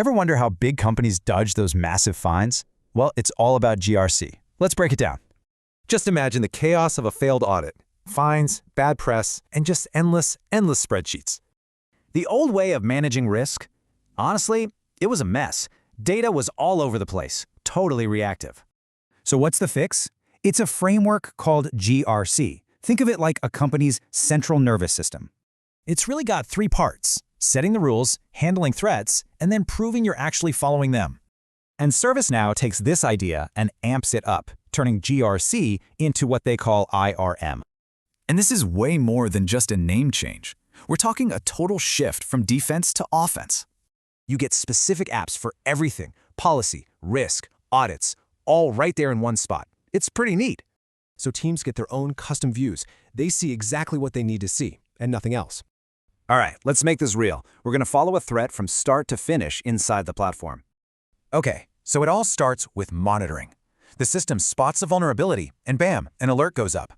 Ever wonder how big companies dodge those massive fines? Well, it's all about GRC. Let's break it down. Just imagine the chaos of a failed audit. Fines, bad press, and just endless spreadsheets. The old way of managing risk? Honestly, it was a mess. Data was all over the place, totally reactive. So what's the fix? It's a framework called GRC. Think of it like a company's central nervous system. It's really got three parts: setting the rules, handling threats, and then proving you're actually following them. And ServiceNow takes this idea and amps it up, turning GRC into what they call IRM. And this is way more than just a name change. We're talking a total shift from defense to offense. You get specific apps for everything: policy, risk, audits, all right there in one spot. It's pretty neat. So teams get their own custom views. They see exactly what they need to see, and nothing else. All right, let's make this real. We're going to follow a threat from start to finish inside the platform. Okay, so it all starts with monitoring. The system spots a vulnerability, and bam, an alert goes up.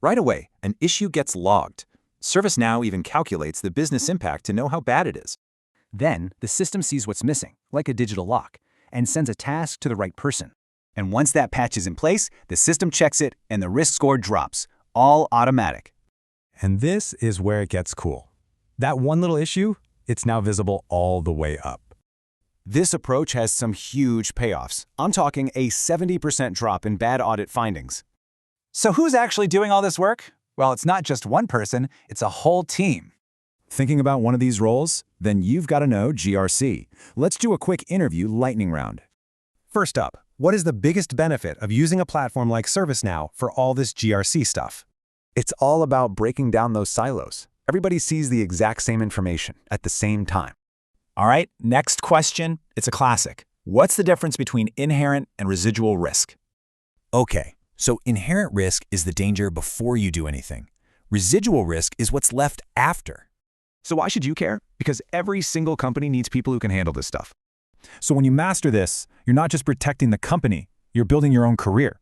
Right away, an issue gets logged. ServiceNow even calculates the business impact to know how bad it is. Then, the system sees what's missing, like a digital lock, and sends a task to the right person. And once that patch is in place, the system checks it and the risk score drops, all automatic. And this is where it gets cool. That one little issue, it's now visible all the way up. This approach has some huge payoffs. I'm talking a 70% drop in bad audit findings. So who's actually doing all this work? Well, it's not just one person, it's a whole team. Thinking about one of these roles? Then you've got to know GRC. Let's do a quick interview lightning round. First up, what is the biggest benefit of using a platform like ServiceNow for all this GRC stuff? It's all about breaking down those silos. Everybody sees the exact same information at the same time. All right, next question. It's a classic. What's the difference between inherent and residual risk? Okay, so inherent risk is the danger before you do anything. Residual risk is what's left after. So why should you care? Because every single company needs people who can handle this stuff. So when you master this, you're not just protecting the company, you're building your own career.